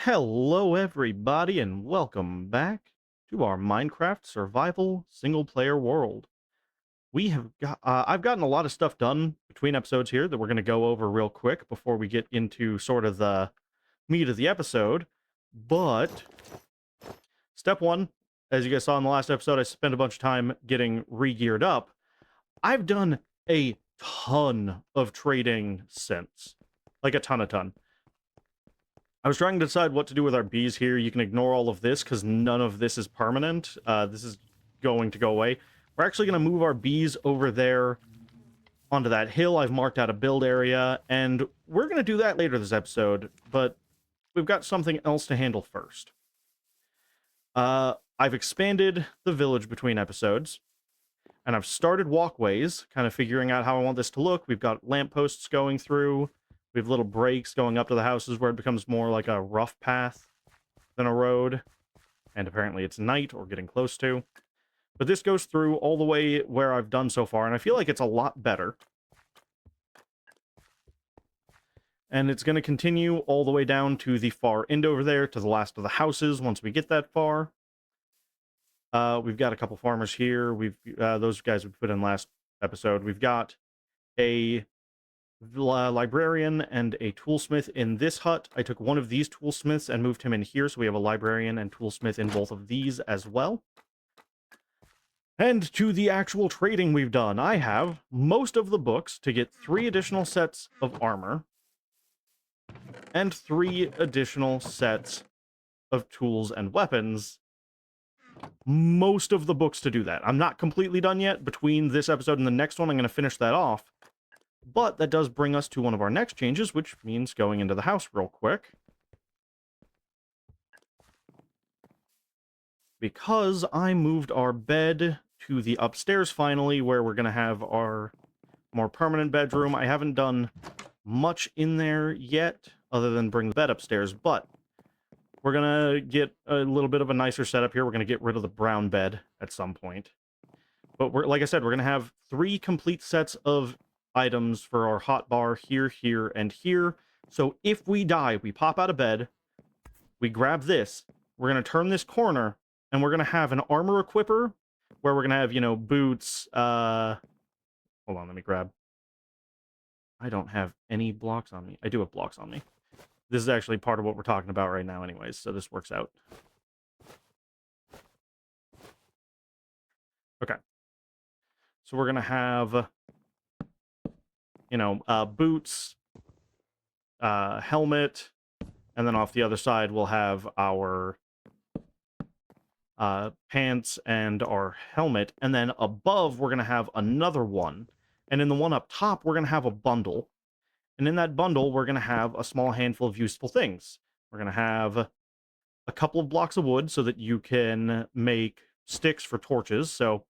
Hello, everybody, and welcome back to our Minecraft survival single-player world. I've gotten a lot of stuff done between episodes here that we're going to go over real quick before we get into sort of the meat of the episode. But step one, as you guys saw in the last episode, I spent a bunch of time getting re-geared up. I've done a ton of trading since, like a ton. I was trying to decide what to do with our bees here. You can ignore all of this because none of this is permanent. This is going to go away. We're actually going to move our bees over there onto that hill. I've marked out a build area, and we're going to do that later this episode, but we've got something else to handle first. I've expanded the village between episodes, and I've started walkways, kind of figuring out how I want this to look. We've got lampposts going through. We have little breaks going up to the houses where it becomes more like a rough path than a road. And apparently it's night or getting close to. But this goes through all the way where I've done so far, and I feel like it's a lot better. And it's going to continue all the way down to the far end over there, to the last of the houses once we get that far. We've got a couple farmers here. Those guys we put in last episode. We've got a librarian and a toolsmith in this hut. I took one of these toolsmiths and moved him in here, so we have a librarian and toolsmith in both of these as well. And to the actual trading we've done, I have most of the books to get 3 additional sets of armor and 3 additional sets of tools and weapons. Most of the books to do that. I'm not completely done yet. Between this episode and the next one, I'm going to finish that off. But that does bring us to one of our next changes, which means going into the house real quick. Because I moved our bed to the upstairs finally, where we're going to have our more permanent bedroom. I haven't done much in there yet, other than bring the bed upstairs, but we're going to get a little bit of a nicer setup here. We're going to get rid of the brown bed at some point. But like I said, we're going to have 3 complete sets of items for our hotbar here, here, and here. So if we die, we pop out of bed, we grab this, we're going to turn this corner, and we're going to have an armor equipper, where we're going to have, you know, boots, hold on, let me grab. I don't have any blocks on me. I do have blocks on me. This is actually part of what we're talking about right now anyways, so this works out. Okay. So we're going to have, you know, boots, helmet, and then off the other side we'll have our pants and our helmet, and then above we're going to have another one, and in the one up top we're going to have a bundle, and in that bundle we're going to have a small handful of useful things. We're going to have a couple of blocks of wood so that you can make sticks for torches, so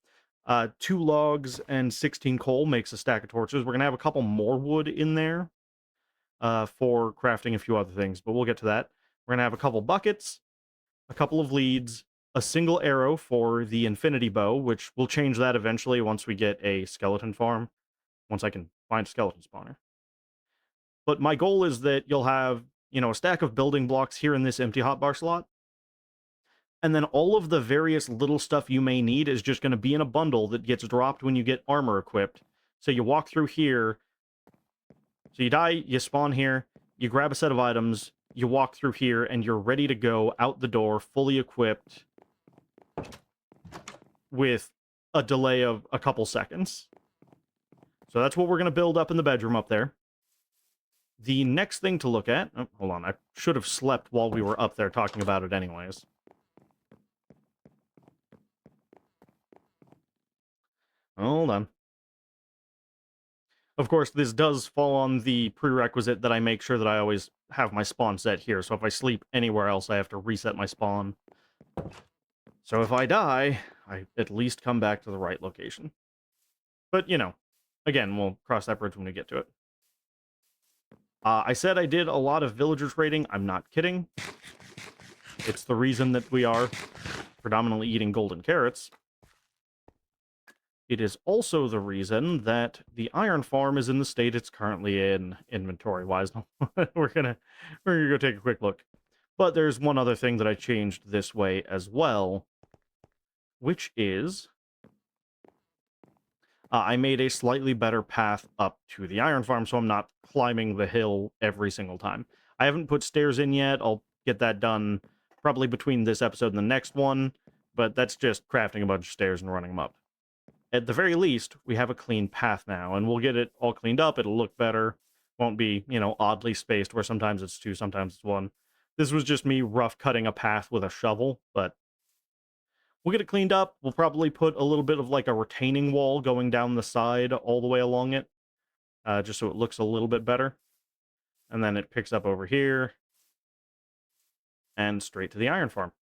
2 logs and 16 coal makes a stack of torches. We're going to have a couple more wood in there for crafting a few other things, but we'll get to that. We're going to have a couple buckets, a couple of leads, a single arrow for the infinity bow, which we'll change that eventually once we get a skeleton farm, once I can find a skeleton spawner. But my goal is that you'll have, you know, a stack of building blocks here in this empty hotbar slot, and then all of the various little stuff you may need is just going to be in a bundle that gets dropped when you get armor equipped. So you walk through here, so you die, you spawn here, you grab a set of items, you walk through here, and you're ready to go out the door, fully equipped, with a delay of a couple seconds. So that's what we're going to build up in the bedroom up there. The next thing to look at... Oh, hold on, I should have slept while we were up there talking about it anyways. Hold on. Of course, this does fall on the prerequisite that I make sure that I always have my spawn set here, so if I sleep anywhere else, I have to reset my spawn. So if I die, I at least come back to the right location. But, you know, again, we'll cross that bridge when we get to it. I said I did a lot of villager trading. I'm not kidding. It's the reason that we are predominantly eating golden carrots. It is also the reason that the iron farm is in the state it's currently in, inventory-wise. We're gonna go take a quick look. But there's one other thing that I changed this way as well, which is I made a slightly better path up to the iron farm, so I'm not climbing the hill every single time. I haven't put stairs in yet. I'll get that done probably between this episode and the next one, but that's just crafting a bunch of stairs and running them up. At the very least, we have a clean path now, and we'll get it all cleaned up. It'll look better. Won't be, oddly spaced where sometimes it's 2, sometimes it's 1. This was just me rough cutting a path with a shovel, but we'll get it cleaned up. We'll probably put a little bit of like a retaining wall going down the side all the way along it, just so it looks a little bit better. And then it picks up over here and straight to the iron farm.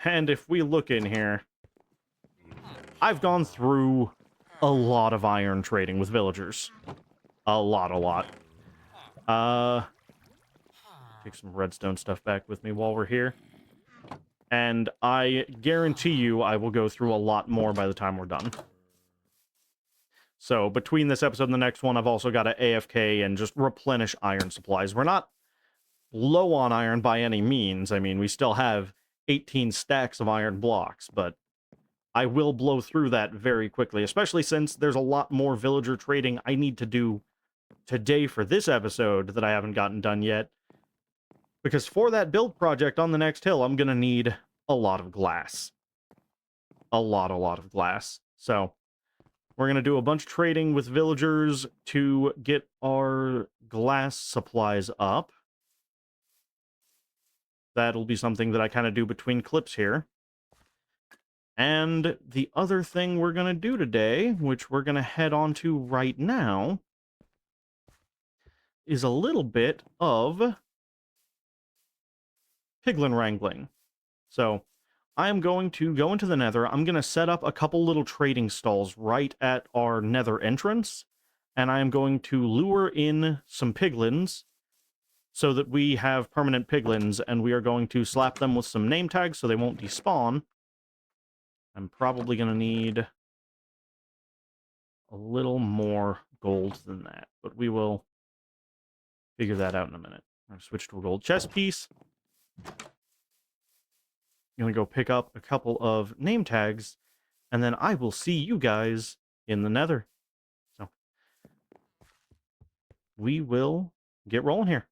And if we look in here, I've gone through a lot of iron trading with villagers. A lot. Take some redstone stuff back with me while we're here. And I guarantee you I will go through a lot more by the time we're done. So between this episode and the next one, I've also got to AFK and just replenish iron supplies. We're not low on iron by any means. I mean, we still have 18 stacks of iron blocks, but I will blow through that very quickly, especially since there's a lot more villager trading I need to do today for this episode that I haven't gotten done yet. Because for that build project on the next hill, I'm going to need a lot of glass. A lot of glass. So we're going to do a bunch of trading with villagers to get our glass supplies up. That'll be something that I kind of do between clips here. And the other thing we're going to do today, which we're going to head on to right now, is a little bit of piglin wrangling. So I'm going to go into the nether. I'm going to set up a couple little trading stalls right at our nether entrance. And I'm going to lure in some piglins so that we have permanent piglins. And we are going to slap them with some name tags so they won't despawn. I'm probably going to need a little more gold than that. But we will figure that out in a minute. I'm going to switch to a gold chest piece. I'm going to go pick up a couple of name tags, and then I will see you guys in the nether. So, we will get rolling here.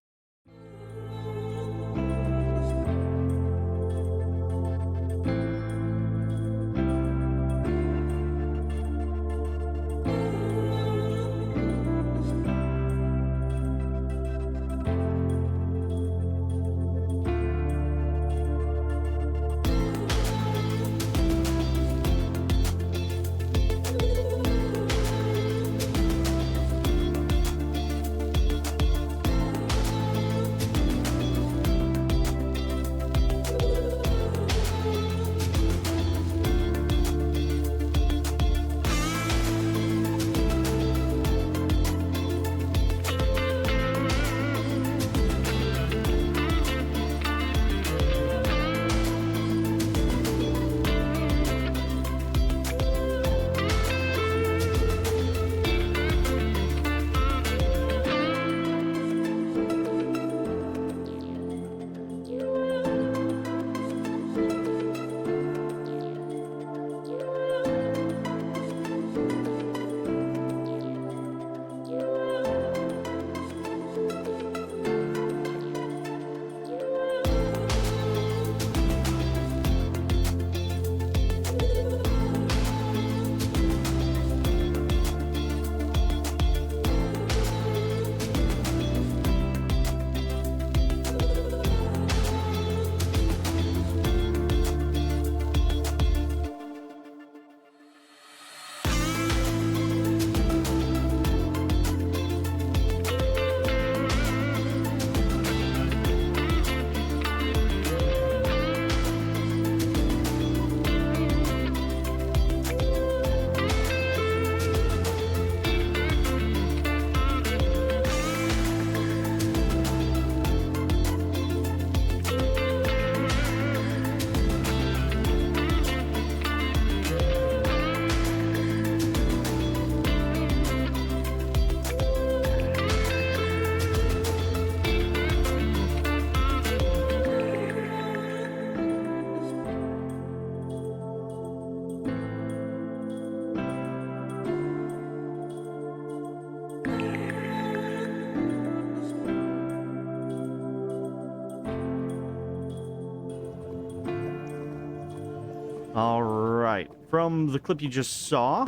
All right. From the clip you just saw,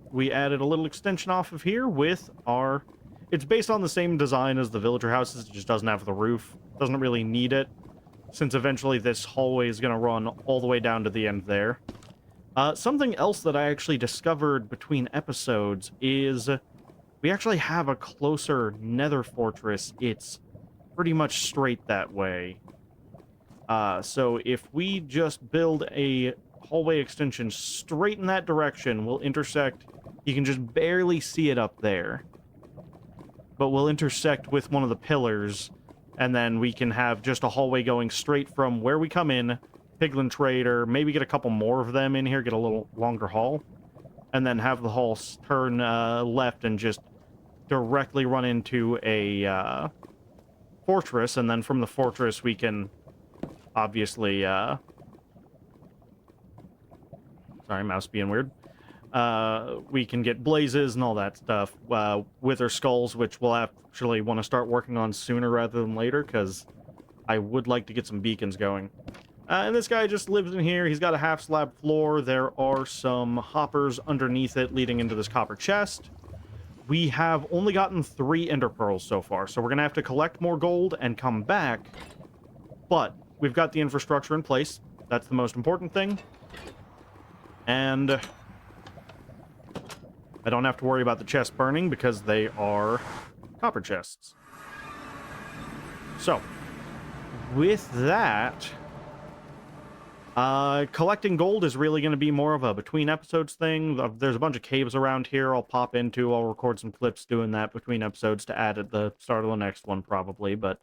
we added a little extension off of here with our... It's based on the same design as the villager houses. It just doesn't have the roof. Doesn't really need it, since eventually this hallway is going to run all the way down to the end there. Something else that I actually discovered between episodes is we actually have a closer nether fortress. It's pretty much straight that way. So if we just build a hallway extension straight in that direction, we'll intersect. You can just barely see it up there. But we'll intersect with one of the pillars, and then we can have just a hallway going straight from where we come in, Piglin Trader, maybe get a couple more of them in here, get a little longer hall, and then have the hall turn left and just directly run into a fortress, and then from the fortress we can obviously... Sorry, mouse being weird. We can get blazes and all that stuff. Wither skulls, which we'll actually want to start working on sooner rather than later, because I would like to get some beacons going. And this guy just lives in here. He's got a half slab floor. There are some hoppers underneath it leading into this copper chest. We have only gotten 3 ender pearls so far, so we're going to have to collect more gold and come back. But we've got the infrastructure in place. That's the most important thing. And I don't have to worry about the chests burning because they are copper chests. So, with that, collecting gold is really going to be more of a between episodes thing. There's a bunch of caves around here I'll pop into. I'll record some clips doing that between episodes to add at the start of the next one probably, but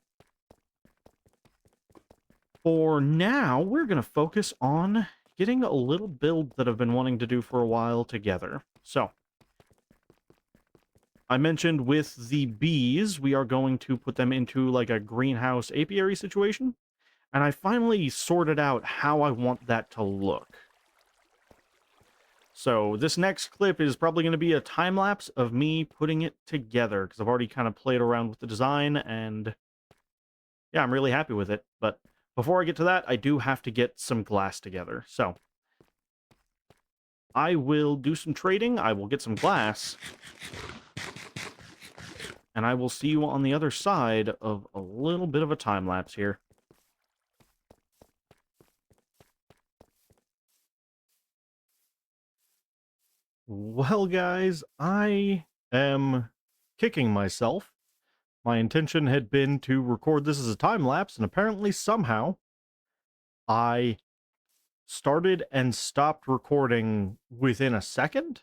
for now, we're going to focus on getting a little build that I've been wanting to do for a while together. So, I mentioned with the bees, we are going to put them into like a greenhouse apiary situation. And I finally sorted out how I want that to look. So this next clip is probably going to be a time lapse of me putting it together, because I've already kind of played around with the design, and yeah, I'm really happy with it. But before I get to that, I do have to get some glass together. So I will do some trading, I will get some glass, and I will see you on the other side of a little bit of a time lapse here. Well, guys, I am kicking myself. My intention had been to record this as a time lapse, and apparently somehow I started and stopped recording within a second.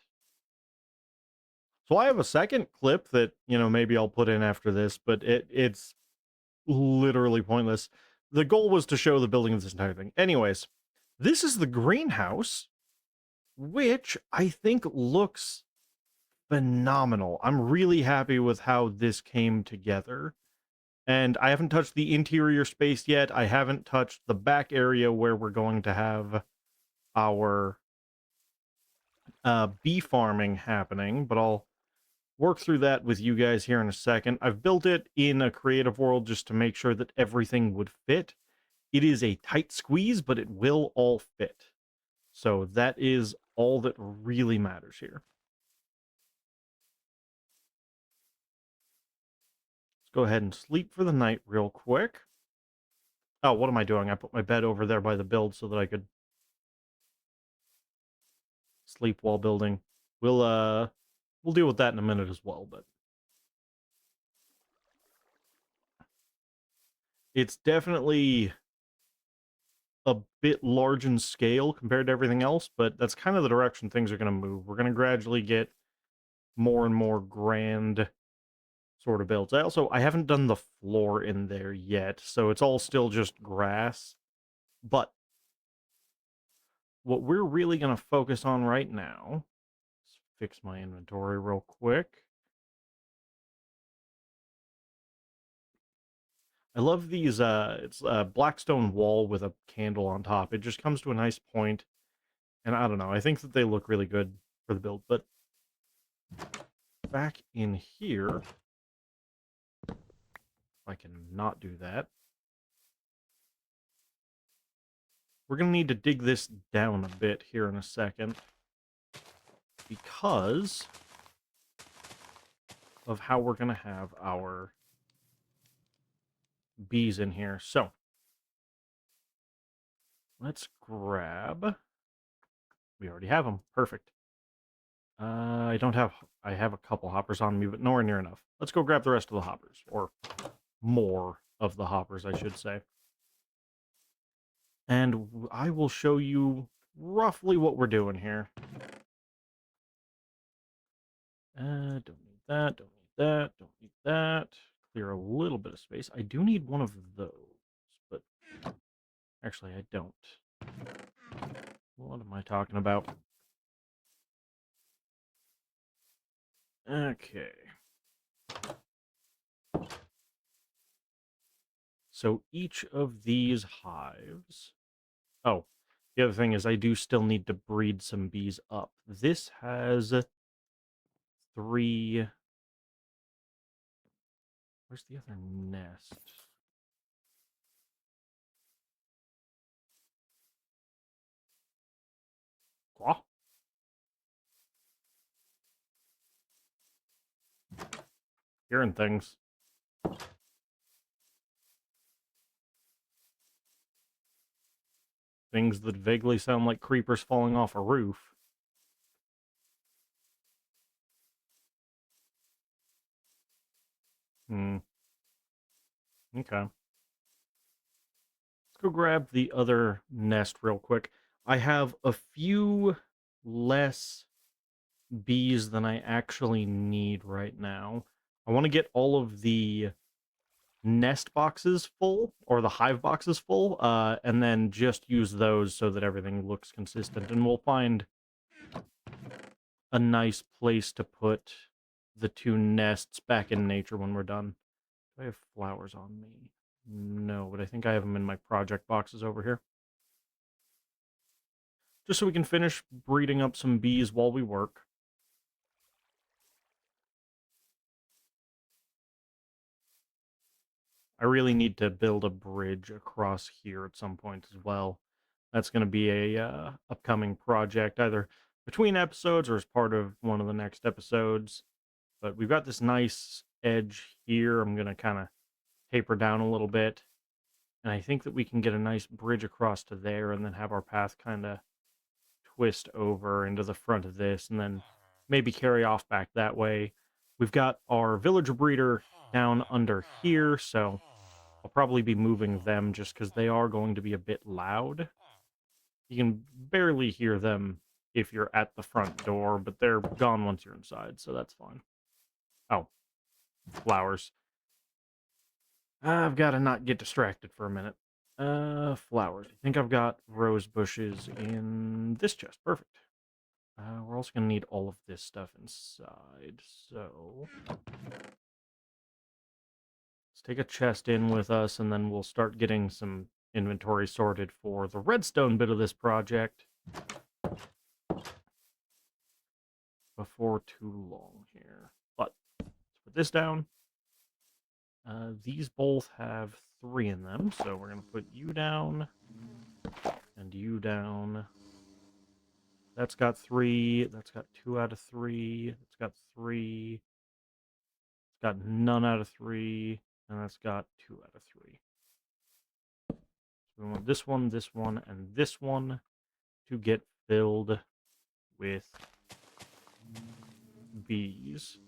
So I have a second clip that, maybe I'll put in after this, but it's literally pointless. The goal was to show the building of this entire thing. Anyways, this is the greenhouse, which I think looks phenomenal. I'm really happy with how this came together. And I haven't touched the interior space yet. I haven't touched the back area where we're going to have our bee farming happening, but I'll work through that with you guys here in a second. I've built it in a creative world just to make sure that everything would fit. It is a tight squeeze, but it will all fit. So that is all that really matters here. Let's go ahead and sleep for the night real quick. Oh, what am I doing? I put my bed over there by the build so that I could sleep while building. We'll deal with that in a minute as well, but it's definitely a bit large in scale compared to everything else, but that's kind of the direction things are going to move. We're going to gradually get more and more grand sort of builds. I haven't done the floor in there yet, so it's all still just grass. But what we're really going to focus on right now, let's fix my inventory real quick. I love these, it's a blackstone wall with a candle on top. It just comes to a nice point, and I don't know, I think that they look really good for the build, but back in here, if I can not do that, we're going to need to dig this down a bit here in a second because of how we're going to have our bees in here. So let's grab... We already have them. Perfect. I don't have... I have a couple hoppers on me, but nowhere near enough. Let's go grab the rest of the hoppers. Or more of the hoppers, I should say. And I will show you roughly what we're doing here. Don't need that, don't need that, don't need that. Clear a little bit of space. I do need one of those, but actually I don't. What am I talking about? Okay. So each of these hives... Oh, the other thing is I do still need to breed some bees up. This has 3... Where's the other nest? Quoi? Hearing things. Things that vaguely sound like creepers falling off a roof. Hmm. Okay. Let's go grab the other nest real quick. I have a few less bees than I actually need right now. I want to get all of the nest boxes full, or the hive boxes full, and then just use those so that everything looks consistent. And we'll find a nice place to put the 2 nests back in nature when we're done. Do I have flowers on me? No, but I think I have them in my project boxes over here. Just so we can finish breeding up some bees while we work. I really need to build a bridge across here at some point as well. That's going to be a upcoming project, either between episodes or as part of one of the next episodes. But we've got this nice edge here. I'm going to kind of taper down a little bit. And I think that we can get a nice bridge across to there and then have our path kind of twist over into the front of this and then maybe carry off back that way. We've got our villager breeder down under here, so I'll probably be moving them just because they are going to be a bit loud. You can barely hear them if you're at the front door, but they're gone once you're inside, so that's fine. Oh, flowers. I've got to not get distracted for a minute. Flowers. I think I've got rose bushes in this chest. Perfect. We're also going to need all of this stuff inside, so... Let's take a chest in with us, and then we'll start getting some inventory sorted for the redstone bit of this project before too long here. But let's put this down. These both have 3 in them, so we're going to put you down and you down. That's got 3. That's got 2 out of 3. That's got 3. It's got none out of 3. And that's got 2 out of 3. So we want this one, and this one to get filled with bees.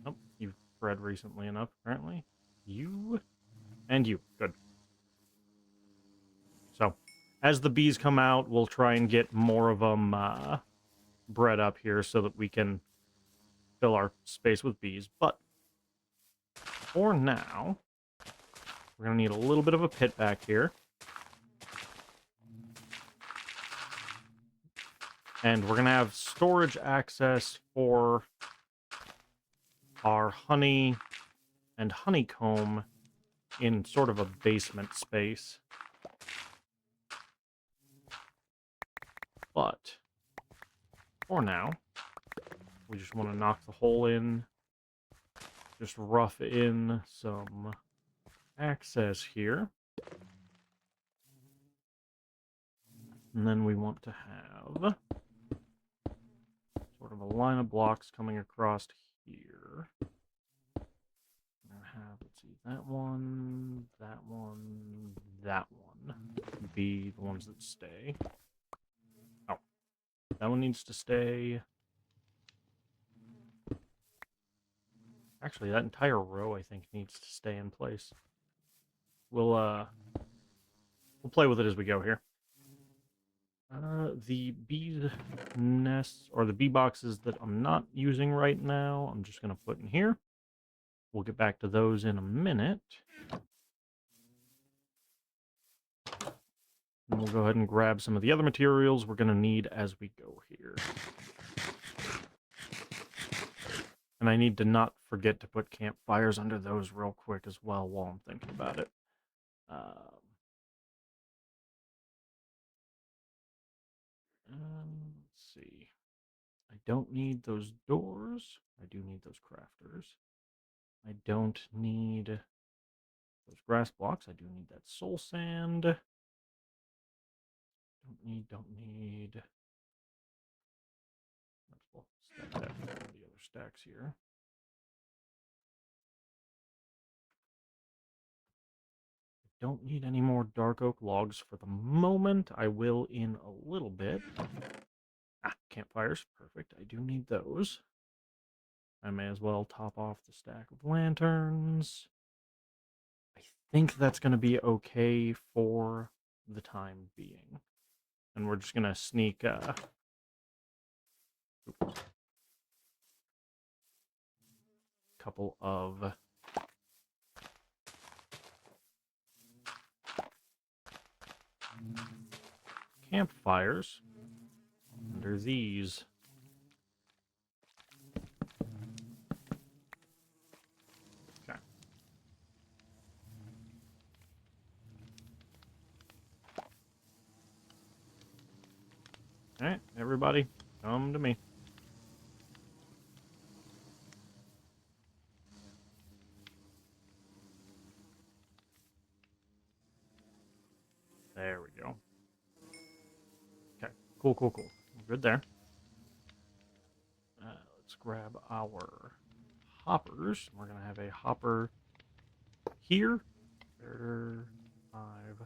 Oh, you've bred recently enough, apparently. You and you. Good. So, as the bees come out, we'll try and get more of them bred up here so that we can fill our space with bees. But for now, we're going to need a little bit of a pit back here. And we're going to have storage access for our honey and honeycomb in sort of a basement space. But for now, we just want to knock the hole in, just rough in some access here. And then we want to have sort of a line of blocks coming across here. Let's see, that one, that one, that one be the ones that stay. Oh, that one needs to stay. Actually, that entire row, I think, needs to stay in place. We'll play with it as we go here. The bee nests, or the bee boxes that I'm not using right now, I'm just going to put in here. We'll get back to those in a minute. And we'll go ahead and grab some of the other materials we're going to need as we go here. And I need to not forget to put campfires under those real quick as well while I'm thinking about it. Let's see. I don't need those doors. I do need those crafters. I don't need those grass blocks. I do need that soul sand. Don't need. Let's stack that with the other stacks here. Don't need any more dark oak logs for the moment. I will in a little bit. Campfires. Perfect. I do need those. I may as well top off the stack of lanterns. I think that's going to be okay for the time being. And we're just going to sneak... couple of... campfires under these. Okay. All right, everybody, come to me. There we go. Okay, cool. We're good there. Let's grab our hoppers. We're going to have a hopper here. Comparator hive.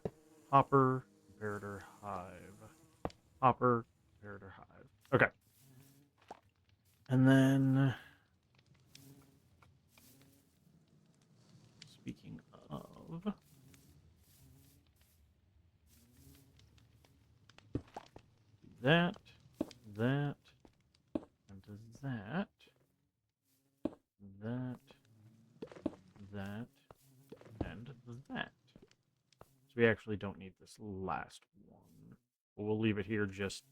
Hopper. Comparator hive. Hopper. Comparator hive. Okay. And then... speaking of... that, and that, and that. So we actually don't need this last one. But we'll leave it here just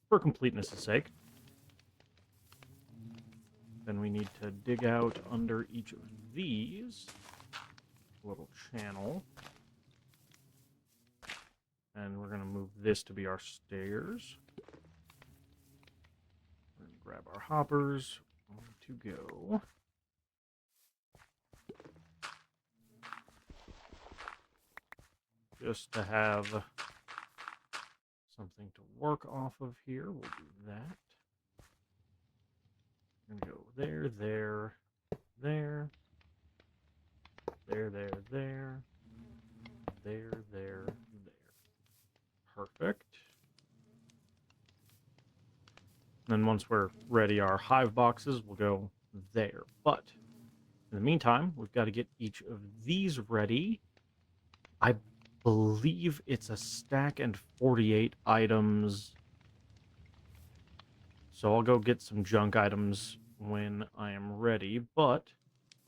for completeness' sake. Then we need to dig out under each of these a little channel. And we're going to move this to be our stairs. We're going to grab our hoppers. To go. Just to have something to work off of here, we'll do that. We're going to go there, there, there, there, there, there, there. Perfect. And then once we're ready, our hive boxes will go there. But in the meantime, we've got to get each of these ready. I believe it's a stack and 48 items. So I'll go get some junk items when I am ready. But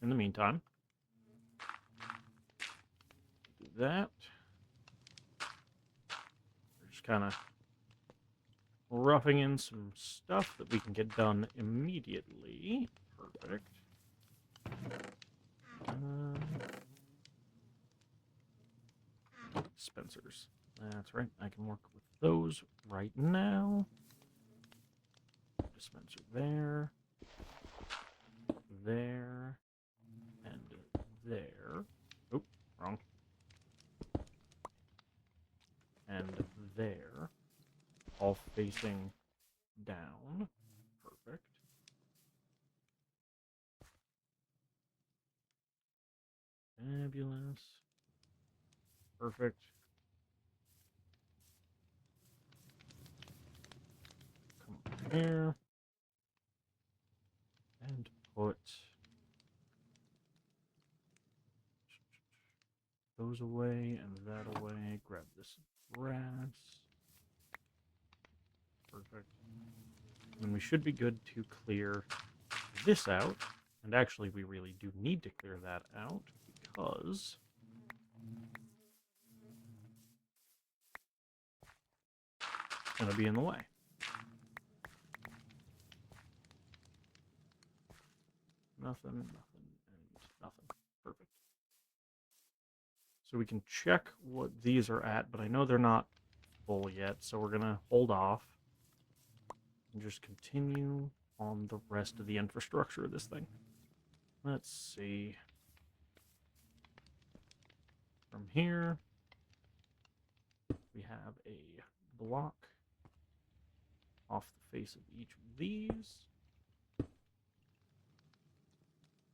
in the meantime, do that. We're just kind of roughing in some stuff that we can get done immediately. Perfect. Dispensers. That's right. I can work with those right now. Dispenser there. There. And there. Oop, wrong. And there. all facing down. Perfect. Fabulous. Perfect. Come over here. And put those away and that away. Grab this grass. Perfect. And we should be good to clear this out. And actually, we really do need to clear that out because it's going to be in the way. Nothing, nothing, and nothing. Perfect. So we can check what these are at, but I know they're not full yet, so we're going to hold off and just continue on the rest of the infrastructure of this thing. Let's see. From here, we have a block off the face of each of these.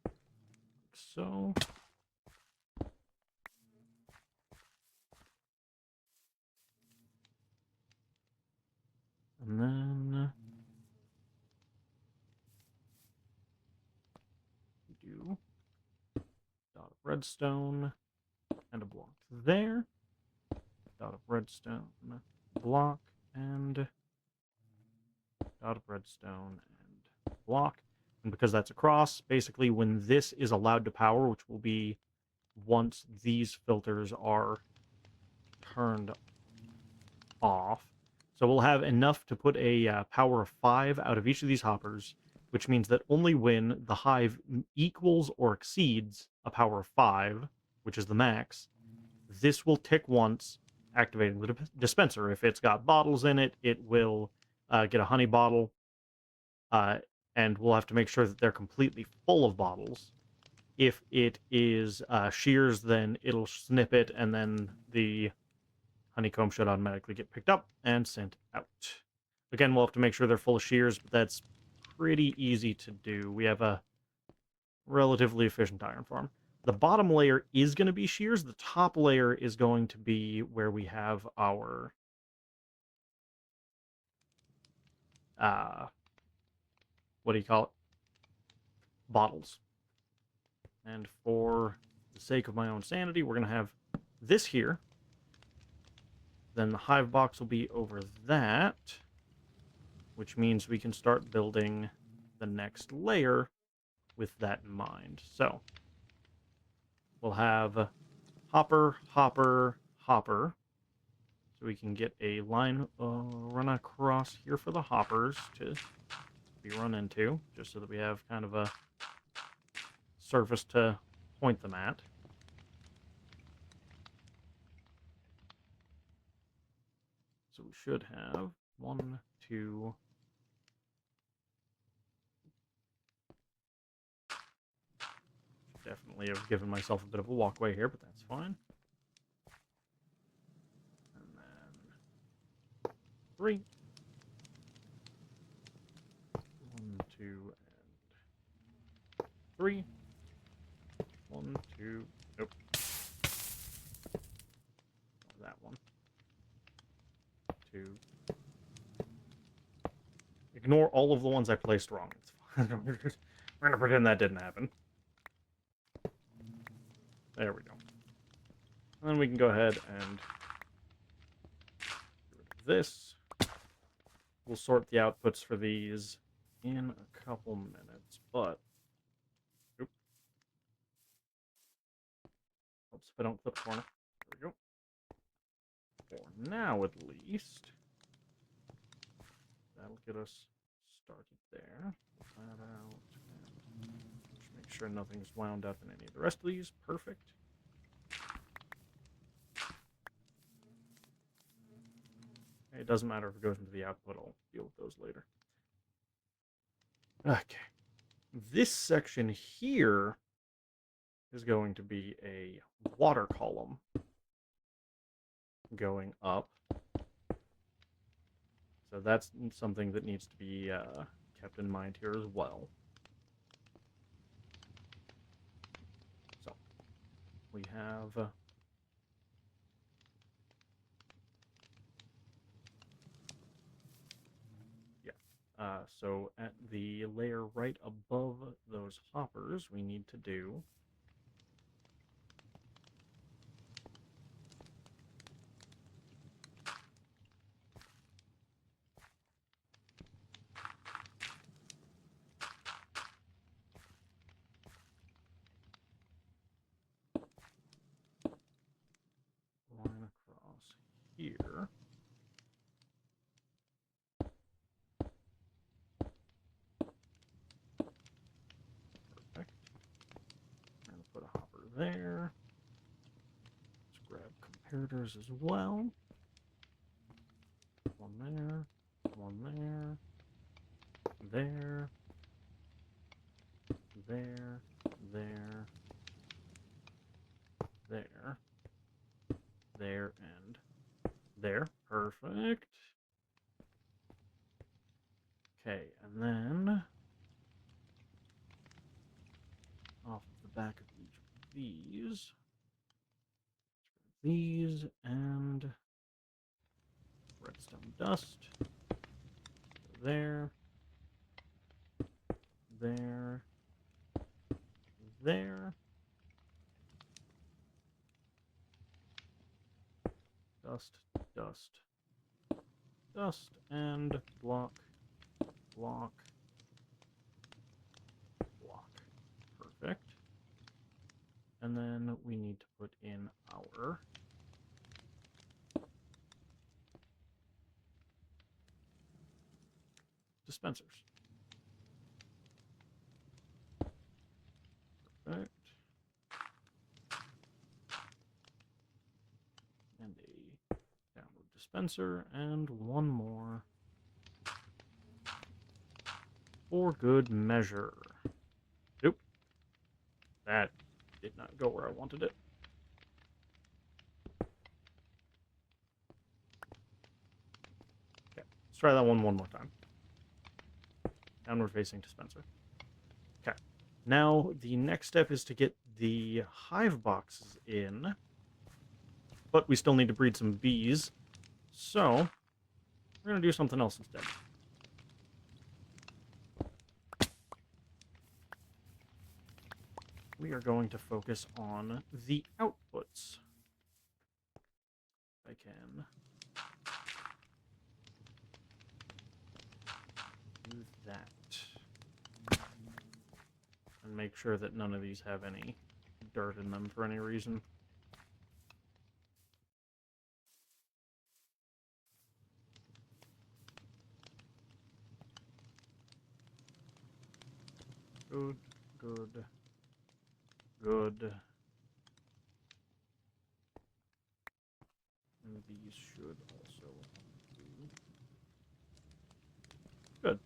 Like so. And then we do a dot of redstone and a block there. Dot of redstone, block, and dot of redstone and block. And because that's a cross, basically when this is allowed to power, which will be once these filters are turned off. So we'll have enough to put a power of 5 out of each of these hoppers, which means that only when the hive equals or exceeds a power of 5, which is the max, this will tick once, activating the dispenser. If it's got bottles in it, it will get a honey bottle, and we'll have to make sure that they're completely full of bottles. If it is shears, then it'll snip it, and then the honeycomb should automatically get picked up and sent out. Again, we'll have to make sure they're full of shears, but that's pretty easy to do. We have a relatively efficient iron farm. The bottom layer is going to be shears. The top layer is going to be where we have our what do you call it? Bottles. And for the sake of my own sanity, we're going to have this here. Then the hive box will be over that, which means we can start building the next layer with that in mind. So we'll have hopper, hopper, hopper. So we can get a line run across here for the hoppers to be run into, just so that we have kind of a surface to point them at. So we should have 1, 2... Definitely have given myself a bit of a walkway here, but that's fine. And then 3. 1, 2, and 3. 1, 2. Nope. That one. 2. Ignore all of the ones I placed wrong. It's fine. We're going to pretend that didn't happen. There we go. And then we can go ahead and get rid of this. We'll sort the outputs for these in a couple minutes, but... Oops, if I don't clip the corner. There we go. For now, at least. That'll get us started there. Put that out. And just make sure nothing's wound up in any of the rest of these. Perfect. It doesn't matter if it goes into the output. I'll deal with those later. Okay. This section here is going to be a water column going up. So that's something that needs to be kept in mind here as well. So we have so at the layer right above those hoppers, we need to do line across here. Perfect. I'm going to put a hopper there. Let's grab comparators as well. One there, one there, there, there, there, there, there, and there. Perfect. Okay, and then off of the back of each of these, and redstone dust. There, there, there. Dust, dust, dust, and block, block, block. Perfect. And then we need to put in our dispensers. Perfect. And a downward dispenser, and one more for good measure. Nope. That did not go where I wanted it. Okay, let's try that one more time. Downward facing dispenser. Okay. Now, the next step is to get the hive boxes in, but we still need to breed some bees, so we're going to do something else instead. We are going to focus on the outputs. If I can do that. And make sure that none of these have any dirt in them for any reason. Good, good, good. And these should also do. Good.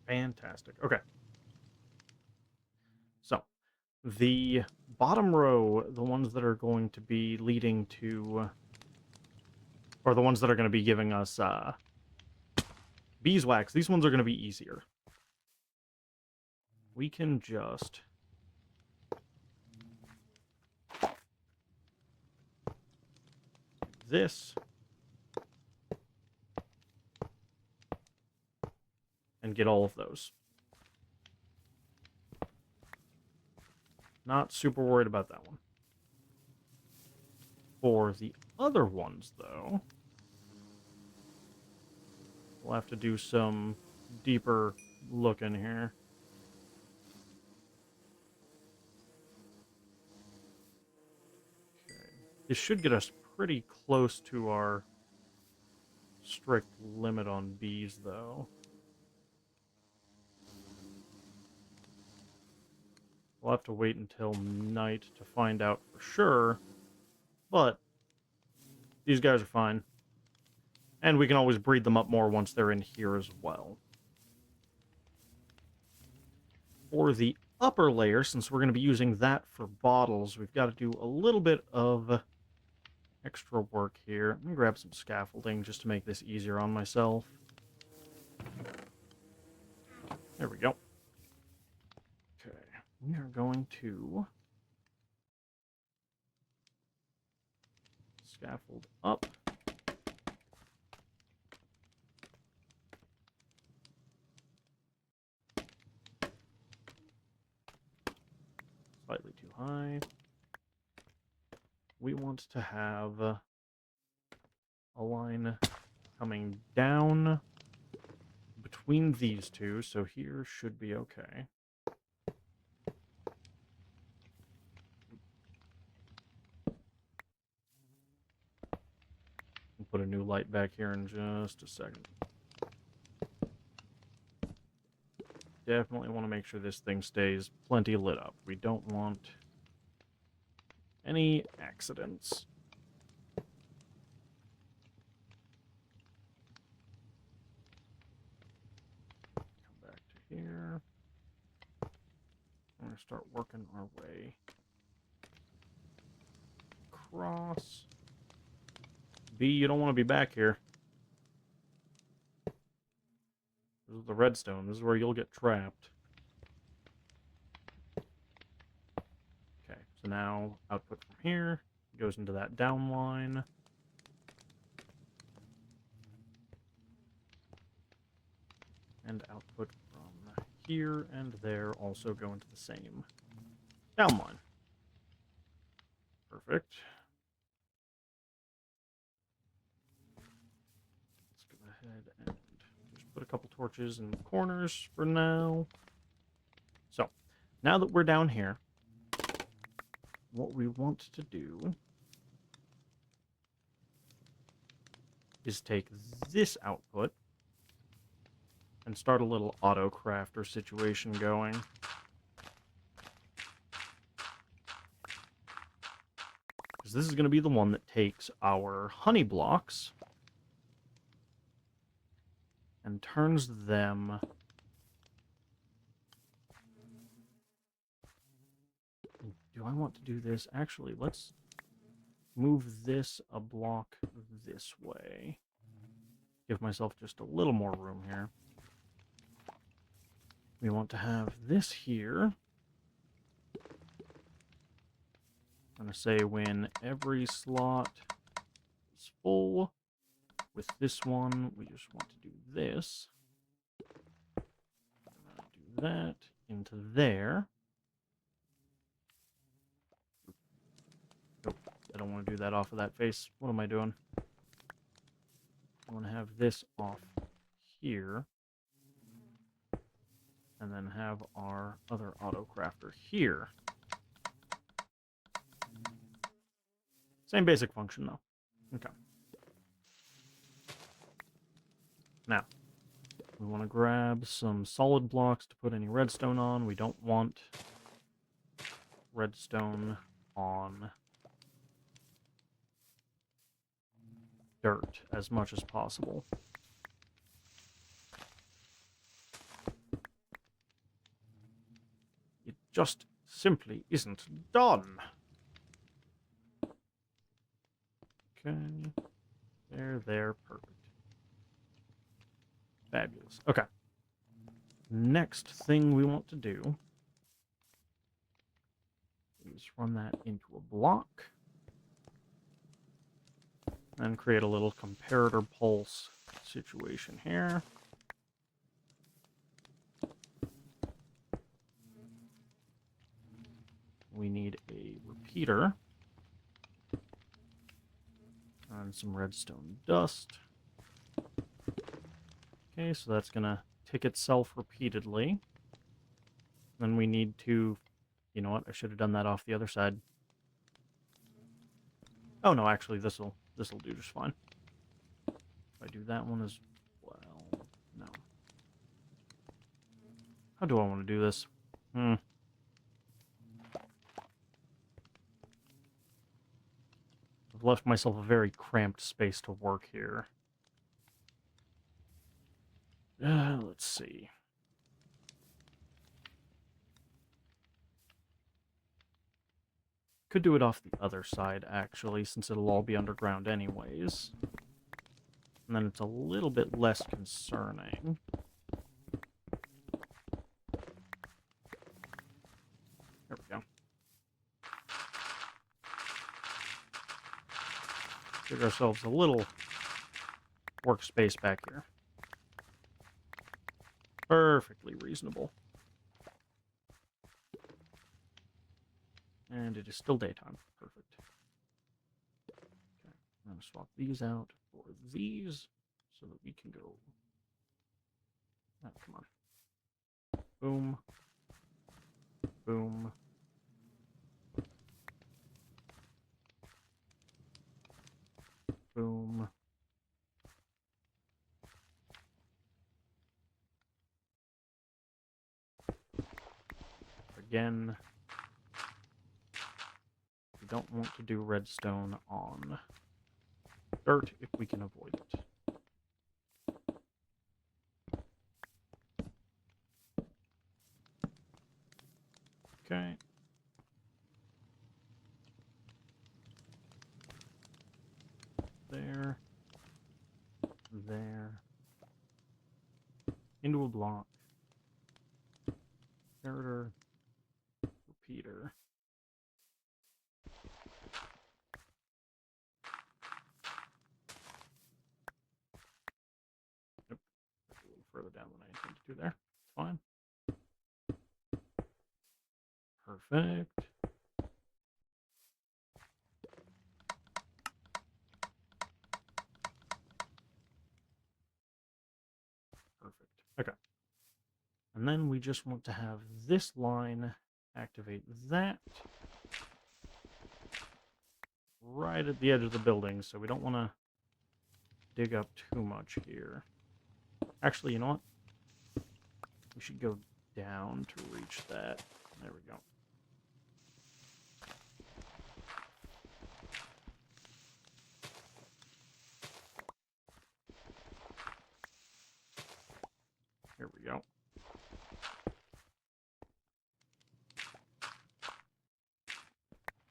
Fantastic. Okay. So, the bottom row, the ones that are going to be leading to, or the ones that are going to be giving us beeswax, these ones are going to be easier. We can just this and get all of those. Not super worried about that one. For the other ones, though, we'll have to do some deeper looking here. Okay. This should get us pretty close to our strict limit on bees, though. We'll have to wait until night to find out for sure, but these guys are fine. And we can always breed them up more once they're in here as well. For the upper layer, since we're going to be using that for bottles, we've got to do a little bit of extra work here. Let me grab some scaffolding just to make this easier on myself. There we go. Okay, we are going to scaffold up. Slightly too high. We want to have a line coming down between these two, so here should be okay. I'll put a new light back here in just a second. Definitely want to make sure this thing stays plenty lit up. We don't want any accidents. Come back to here. We're going to start working our way across. B, you don't want to be back here. This is the redstone. This is where you'll get trapped. Okay, so now output from here goes into that down line. And output from here and there also go into the same down line. Perfect. Let's go ahead and just put a couple torches in the corners for now. So, now that we're down here, what we want to do is take this output and start a little auto crafter situation going. Because this is going to be the one that takes our honey blocks and turns them do I want to do this? Actually, let's move this a block this way. Give myself just a little more room here. We want to have this here. I'm going to say when every slot is full. With this one, we just want to do this. Do that into there. Nope, I don't want to do that off of that face. What am I doing? I want to have this off here. And then have our other auto crafter here. Same basic function, though. Okay. Now, we want to grab some solid blocks to put any redstone on. We don't want redstone on dirt as much as possible. It just simply isn't done. Okay. There, perfect. Fabulous. Okay. Next thing we want to do is run that into a block and create a little comparator pulse situation here. We need a repeater and some redstone dust. Okay, so that's going to tick itself repeatedly. Then we need to... You know what? I should have done that off the other side. Oh, no, actually, this'll do just fine. If I do that one as well... No. How do I want to do this? I've left myself a very cramped space to work here. Let's see. Could do it off the other side, actually, since it'll all be underground anyways. And then it's a little bit less concerning. There we go. Give ourselves a little workspace back here. Perfectly reasonable. And it is still daytime. Perfect. Okay, I'm going to swap these out for these so that we can go. Oh, come on. Boom. Boom. Boom. Again. We don't want to do redstone on dirt if we can avoid it. Okay. There. There. Into a block. Inheritor. Repeater. Nope. A little further down than I intended to there. It's fine. Perfect. Perfect. Okay. And then we just want to have this line activate that right at the edge of the building, so we don't want to dig up too much here. Actually, you know what? We should go down to reach that. There we go. Here we go.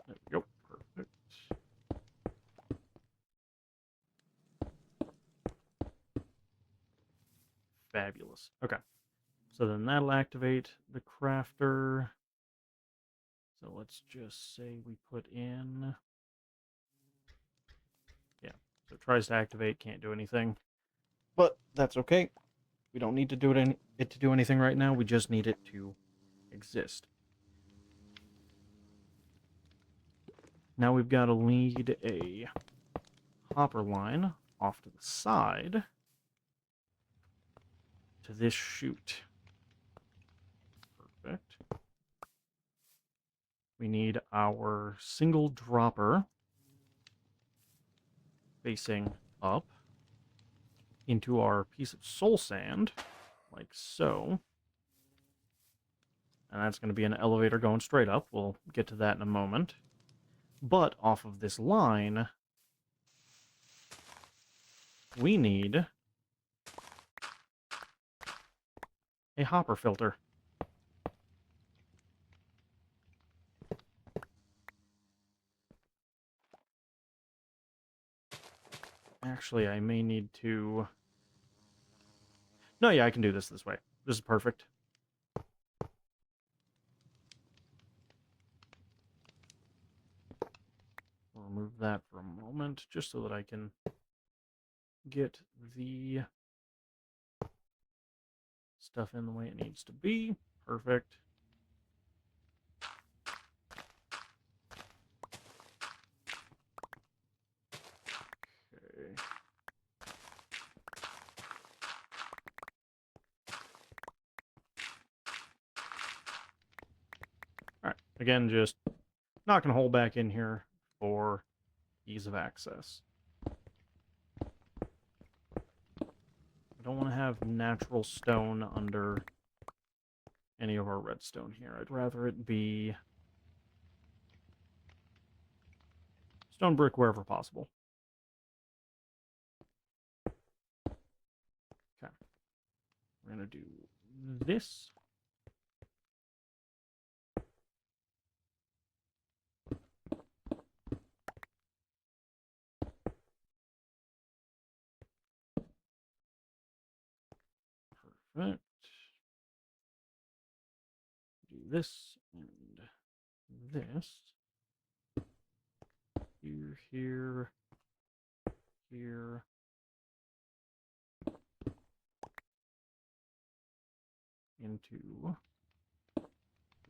There we go. Perfect. Fabulous. Okay. So then that'll activate the crafter. So let's just say we put in... Yeah. So it tries to activate, can't do anything. But that's okay. We don't need to do it to do anything right now. We just need it to exist. Now we've got to lead a hopper line off to the side to this chute. Perfect. We need our single dropper facing up into our piece of soul sand, like so. And that's going to be an elevator going straight up. We'll get to that in a moment. But off of this line, we need a hopper filter. Actually, I may need to... No, yeah, I can do this way. This is perfect. I'll remove that for a moment, just so that I can get the stuff in the way it needs to be. Perfect. Okay. Alright, again, just knocking a hole back in here for ease of access. I don't want to have natural stone under any of our redstone here. I'd rather it be stone brick wherever possible. Okay. We're going to do this. Perfect. Do this and this. Here, here, here. Into a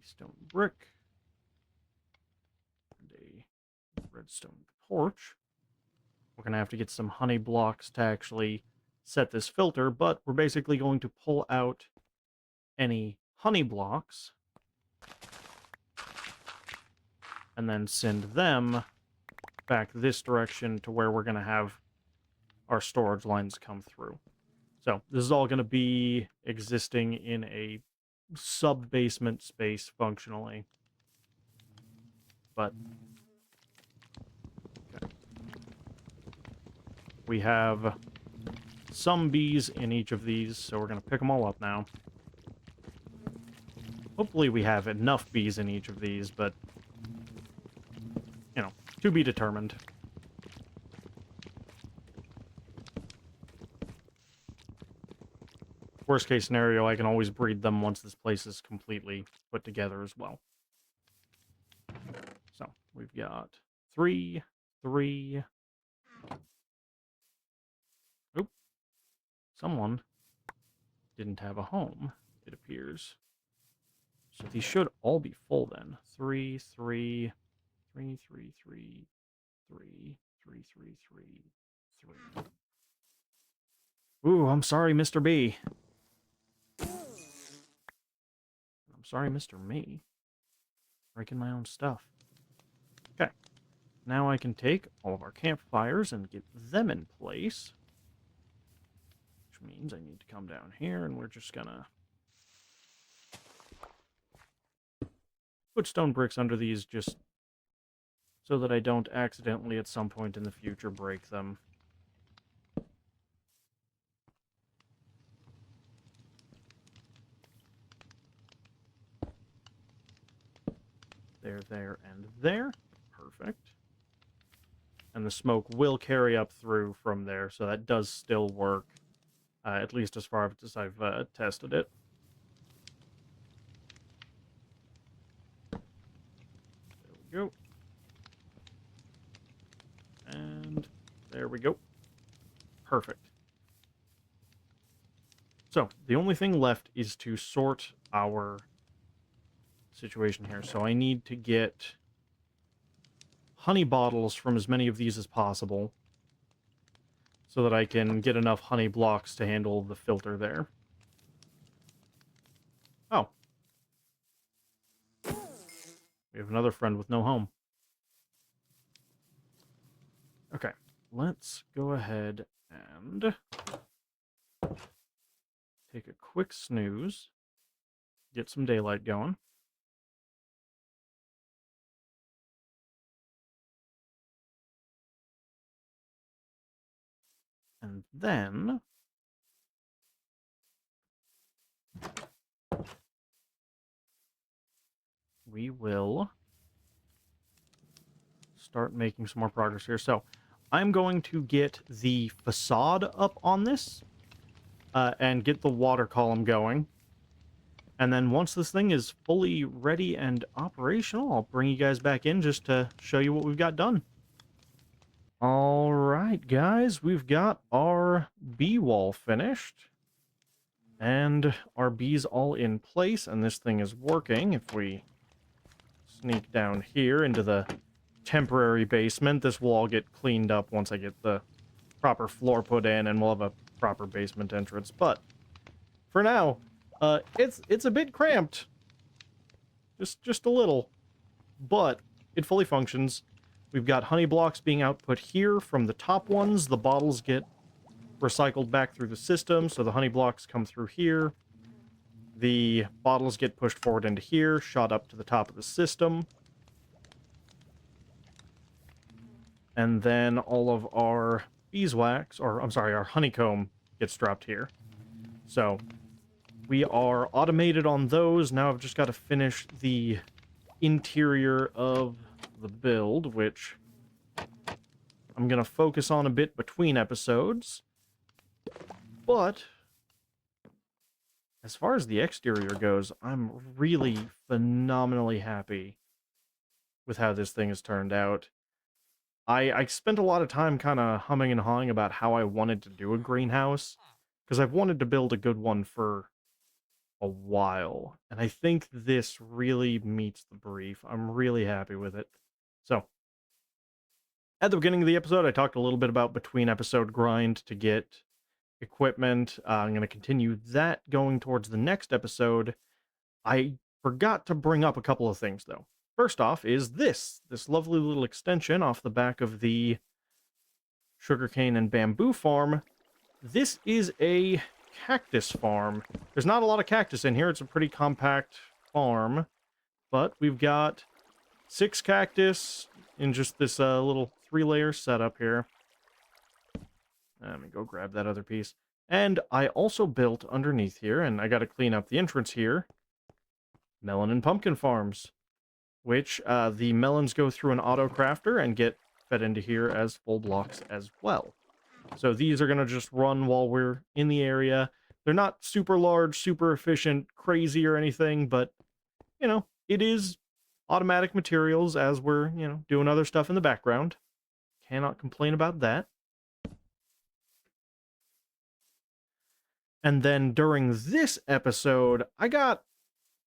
stone brick and a redstone torch. We're going to have to get some honey blocks to actually set this filter, but we're basically going to pull out any honey blocks and then send them back this direction to where we're going to have our storage lines come through. So this is all going to be existing in a sub-basement space functionally. But okay. We have some bees in each of these, so we're going to pick them all up now. Hopefully we have enough bees in each of these, but, you know, to be determined. Worst case scenario, I can always breed them once this place is completely put together as well. So, we've got 3, 3... Oop. Someone didn't have a home, it appears. So these should all be full then. 3, 3, 3, 3, 3, 3, 3, 3, 3, 3. Ooh, I'm sorry, Mr. B. I'm sorry, Mr. Me. Breaking my own stuff. Okay. Now I can take all of our campfires and get them in place. Which means I need to come down here and we're just gonna put stone bricks under these just so that I don't accidentally at some point in the future break them. There, and there. Perfect. And the smoke will carry up through from there, so that does still work, at least as far as I've tested it. There we go. And there we go. Perfect. So, the only thing left is to sort our situation here. So I need to get honey bottles from as many of these as possible so that I can get enough honey blocks to handle the filter there. Oh. We have another friend with no home. Okay, let's go ahead and take a quick snooze, get some daylight going. And then we will start making some more progress here. So I'm going to get the facade up on this and get the water column going. And then once this thing is fully ready and operational, I'll bring you guys back in just to show you what we've got done. All right, guys, we've got our bee wall finished. And our bees all in place, and this thing is working. If we sneak down here into the temporary basement, this will all get cleaned up once I get the proper floor put in, and we'll have a proper basement entrance. But for now, it's a bit cramped. Just a little. But it fully functions. We've got honey blocks being output here from the top ones. The bottles get recycled back through the system, so the honey blocks come through here. The bottles get pushed forward into here, shot up to the top of the system. And then all of our beeswax, or I'm sorry, our honeycomb gets dropped here. So we are automated on those. Now I've just got to finish the interior of the build, which I'm going to focus on a bit between episodes. But as far as the exterior goes, I'm really phenomenally happy with how this thing has turned out. I spent a lot of time kind of humming and hawing about how I wanted to do a greenhouse, because I've wanted to build a good one for a while, and I think this really meets the brief. I'm really happy with it. So, at the beginning of the episode, I talked a little bit about between episode grind to get equipment. I'm going to continue that going towards the next episode. I forgot to bring up a couple of things, though. First off is this lovely little extension off the back of the sugarcane and bamboo farm. This is a cactus farm. There's not a lot of cactus in here. It's a pretty compact farm, but we've got 6 cactus in just this little 3-layer setup here. Let me go grab that other piece. And I also built underneath here, and I got to clean up the entrance here, melon and pumpkin farms, which the melons go through an auto crafter and get fed into here as full blocks as well. So these are going to just run while we're in the area. They're not super large, super efficient, crazy or anything, but, you know, it is automatic materials as we're, doing other stuff in the background. Cannot complain about that. And then during this episode, I got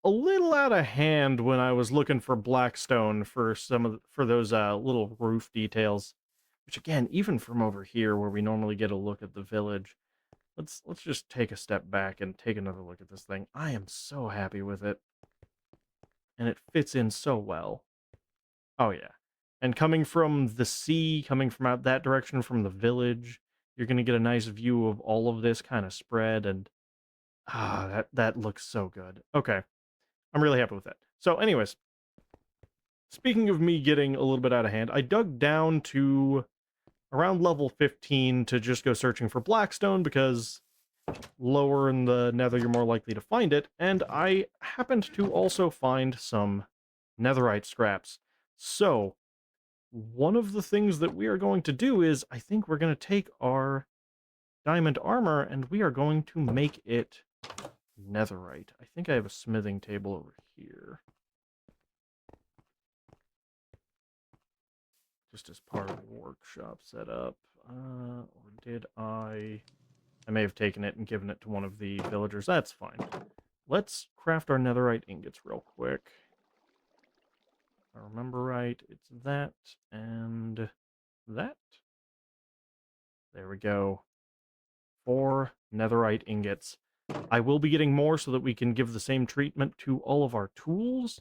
a little out of hand when I was looking for blackstone for for those little roof details. Which again, even from over here where we normally get a look at the village, let's just take a step back and take another look at this thing. I am so happy with it. And it fits in so well. Oh yeah. And coming from the sea, coming from out that direction from the village, you're going to get a nice view of all of this kind of spread, and that looks so good. Okay. I'm really happy with that. So anyways, speaking of me getting a little bit out of hand, I dug down to around level 15 to just go searching for blackstone, because lower in the nether you're more likely to find it, and I happened to also find some netherite scraps. So one of the things that we are going to do is, I think we're going to take our diamond armor and we are going to make it netherite. I think I have a smithing table over here, just as part of the workshop setup. Or did I may have taken it and given it to one of the villagers. That's fine. Let's craft our netherite ingots real quick. If I remember right, it's that and that. There we go. 4 netherite ingots. I will be getting more so that we can give the same treatment to all of our tools,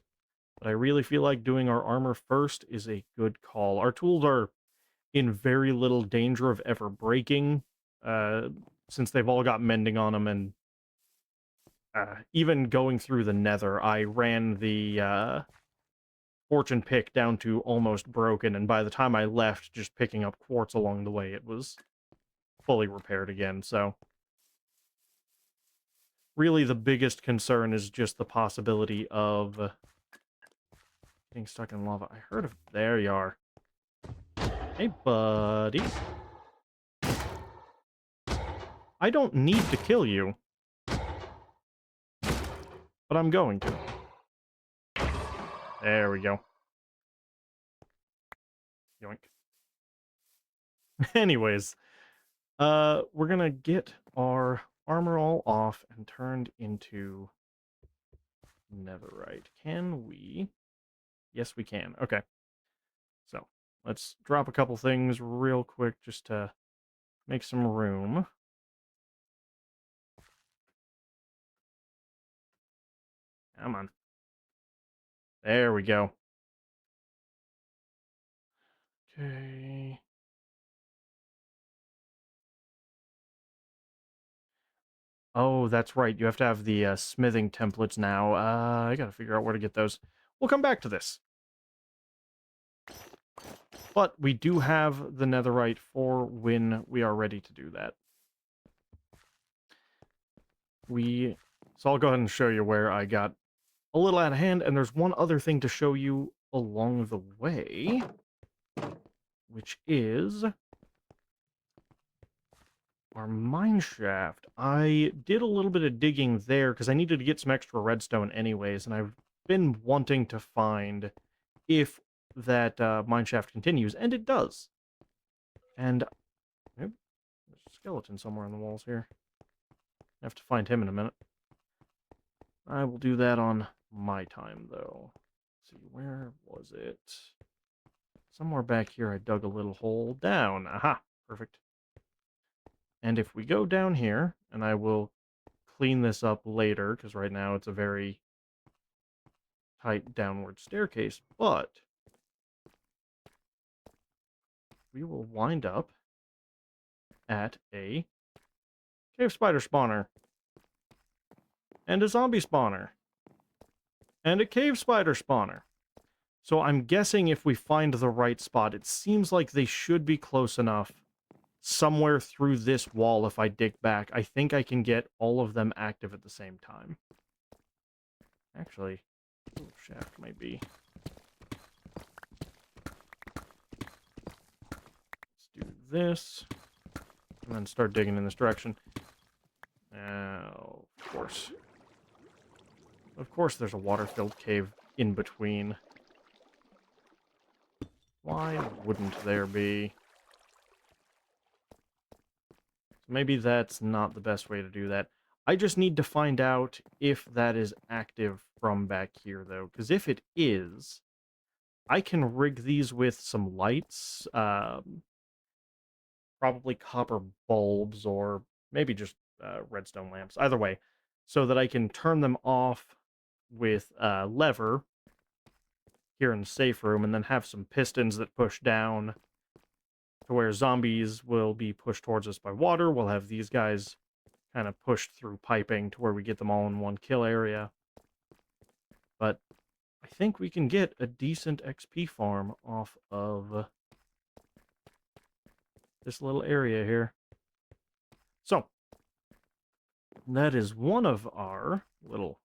but I really feel like doing our armor first is a good call. Our tools are in very little danger of ever breaking, since they've all got mending on them, and even going through the nether, I ran the fortune pick down to almost broken, and by the time I left, just picking up quartz along the way, it was fully repaired again. So really the biggest concern is just the possibility of getting stuck in lava. I heard of... There you are. Hey, buddy. I don't need to kill you, but I'm going to. There we go. Yoink. Anyways, we're gonna get our armor all off and turned into netherite. Can we? Yes, we can. Okay. So, let's drop a couple things real quick just to make some room. Come on. There we go. Okay. Oh, that's right. You have to have the smithing templates now. I gotta figure out where to get those. We'll come back to this. But we do have the netherite for when we are ready to do that. So I'll go ahead and show you where I got a little out of hand, and there's one other thing to show you along the way, which is our mine shaft. I did a little bit of digging there because I needed to get some extra redstone anyways, and I've been wanting to find if that mine shaft continues, and it does. And oop, there's a skeleton somewhere on the walls here. I have to find him in a minute. I will do that on my time, though. Let's see, where was it? Somewhere back here I dug a little hole down. Aha! Perfect. And if we go down here, and I will clean this up later, because right now it's a very tight downward staircase, but we will wind up at a cave spider spawner, and a zombie spawner, and a cave spider spawner. So I'm guessing if we find the right spot, it seems like they should be close enough somewhere through this wall if I dig back. I think I can get all of them active at the same time. Actually, shaft might be. Let's do this, and then start digging in this direction. Now, of course. Of course there's a water-filled cave in between. Why wouldn't there be? Maybe that's not the best way to do that. I just need to find out if that is active from back here, though. Because if it is, I can rig these with some lights. Probably copper bulbs or maybe just redstone lamps. Either way. So that I can turn them off with a lever here in the safe room and then have some pistons that push down to where zombies will be pushed towards us by water. We'll have these guys kind of pushed through piping to where we get them all in one kill area. But I think we can get a decent XP farm off of this little area here. So, that is one of our little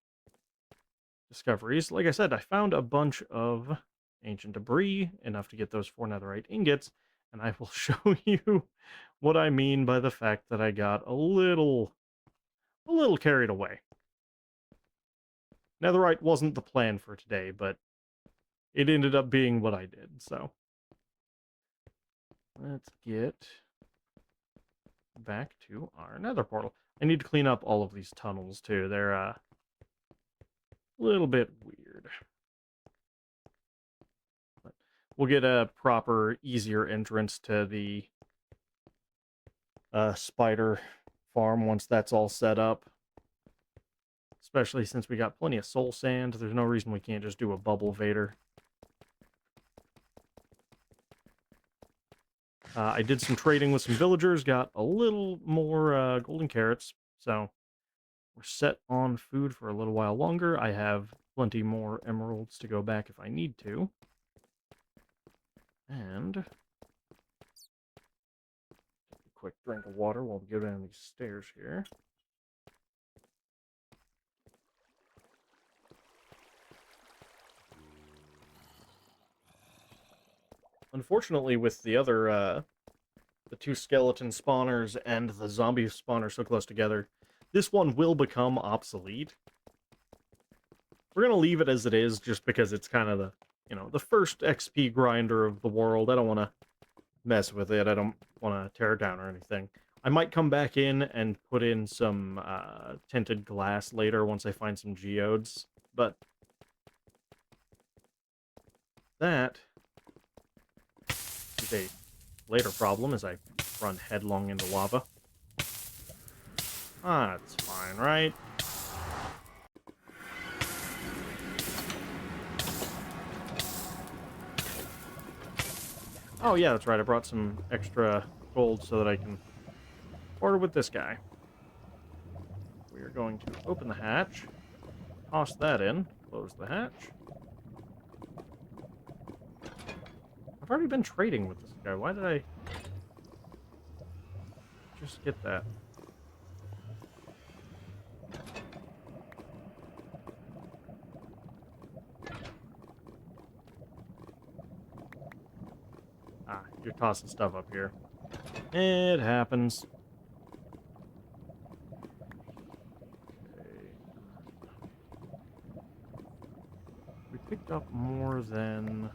discoveries. Like I said, I found a bunch of ancient debris, enough to get those 4 netherite ingots, and I will show you what I mean by the fact that I got a little carried away. Netherite wasn't the plan for today, but it ended up being what I did, so. Let's get back to our nether portal. I need to clean up all of these tunnels, too. They're a little bit weird. But we'll get a proper, easier entrance to the spider farm once that's all set up. Especially since we got plenty of soul sand. There's no reason we can't just do a bubble vader. I did some trading with some villagers, got a little more golden carrots, so we're set on food for a little while longer. I have plenty more emeralds to go back if I need to. And take a quick drink of water while we go down these stairs here. Unfortunately, with the other, the 2 skeleton spawners and the zombie spawner so close together, this one will become obsolete. We're going to leave it as it is, just because it's kind of the, the first XP grinder of the world. I don't want to mess with it. I don't want to tear it down or anything. I might come back in and put in some tinted glass later once I find some geodes, but that is a later problem as I run headlong into lava. That's fine, right? Oh yeah, that's right, I brought some extra gold so that I can order with this guy. We are going to open the hatch, toss that in, close the hatch. I've already been trading with this guy. Why did I just get that? Ah, you're tossing stuff up here. It happens. up more than...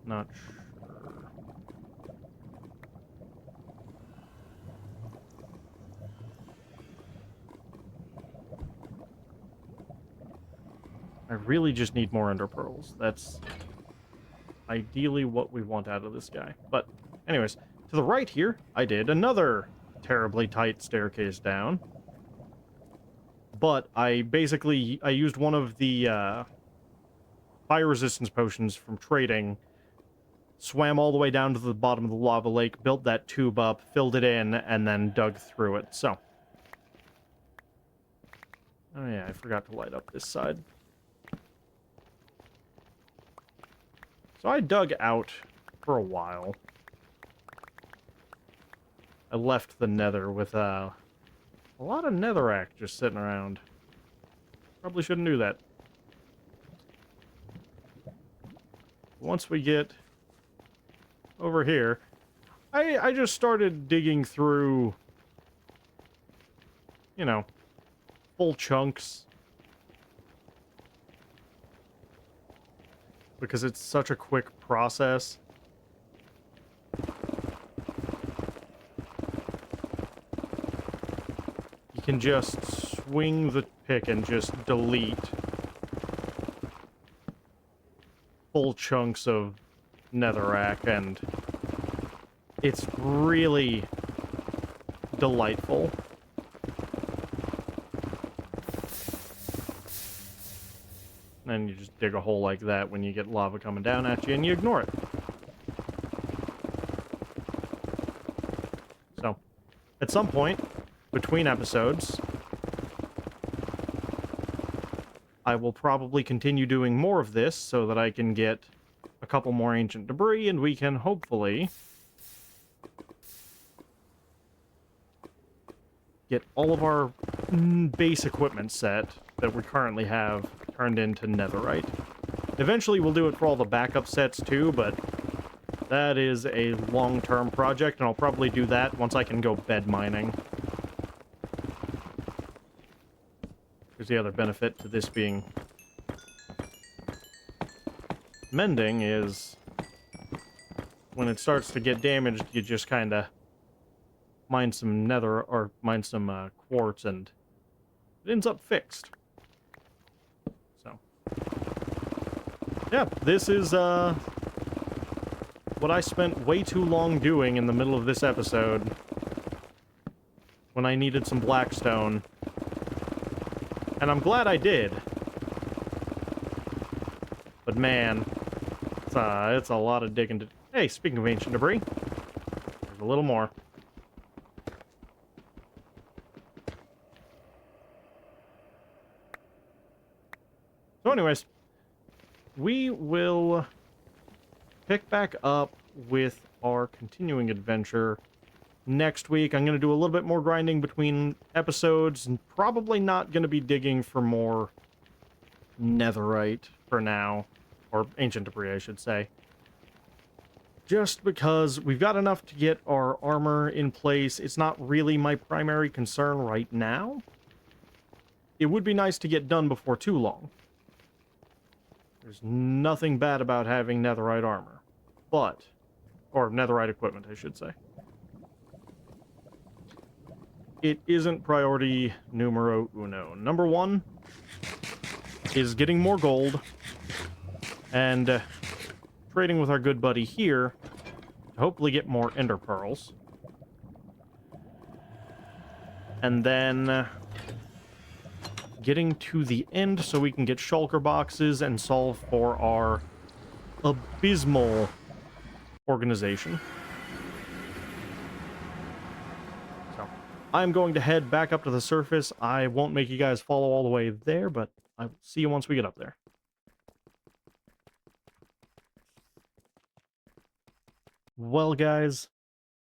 Not sure. I really just need more ender pearls. That's ideally what we want out of this guy. But anyways, to the right here, I did another terribly tight staircase down. But I used one of the fire resistance potions from trading, swam all the way down to the bottom of the lava lake, built that tube up, filled it in, and then dug through it. So, oh yeah, I forgot to light up this side. So I dug out for a while. I left the nether with a lot of netherrack just sitting around. Probably shouldn't do that. Once we get over here, I just started digging through, you know, full chunks. Because it's such a quick process. You can just swing the pick and just delete full chunks of netherrack, and it's really delightful. And you just dig a hole like that when you get lava coming down at you, and you ignore it. So, at some point, between episodes, I will probably continue doing more of this so that I can get a couple more ancient debris, and we can hopefully get all of our base equipment set that we currently have turned into netherite. Eventually we'll do it for all the backup sets too, but that is a long-term project, and I'll probably do that once I can go bed mining. Here's the other benefit to this being mending is when it starts to get damaged, you just kind of mine some nether, or mine some quartz, and it ends up fixed. So, yeah, this is what I spent way too long doing in the middle of this episode when I needed some blackstone. And I'm glad I did. But man, it's a lot of digging to... Hey, speaking of ancient debris, there's a little more. So anyways, we will pick back up with our continuing adventure next week. I'm going to do a little bit more grinding between episodes, and probably not going to be digging for more netherite for now, or ancient debris, I should say. Just because we've got enough to get our armor in place. It's not really my primary concern right now. It would be nice to get done before too long. There's nothing bad about having netherite armor, but... or netherite equipment, I should say. It isn't priority numero uno. Number one is getting more gold and trading with our good buddy here to hopefully get more ender pearls. And then getting to the end so we can get shulker boxes and solve for our abysmal organization. So, I'm going to head back up to the surface. I won't make you guys follow all the way there, but I will see you once we get up there. Well, guys,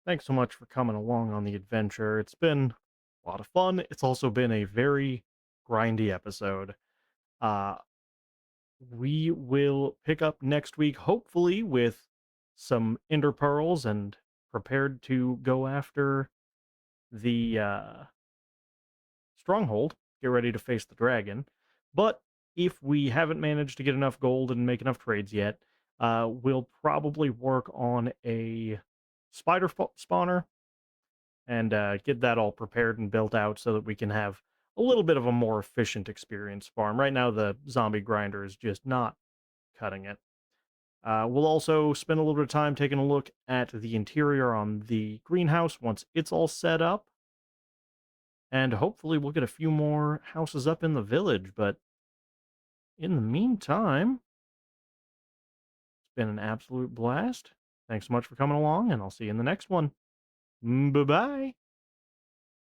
thanks so much for coming along on the adventure. It's been a lot of fun. It's also been a very grindy episode. We will pick up next week, hopefully with some ender pearls and prepared to go after the stronghold. Get ready to face the dragon. But if we haven't managed to get enough gold and make enough trades yet, we'll probably work on a spider spawner and get that all prepared and built out so that we can have a little bit of a more efficient experience farm. Right now, the zombie grinder is just not cutting it. We'll also spend a little bit of time taking a look at the interior on the greenhouse once it's all set up. And hopefully we'll get a few more houses up in the village. But in the meantime, it's been an absolute blast. Thanks so much for coming along, and I'll see you in the next one. Bye-bye.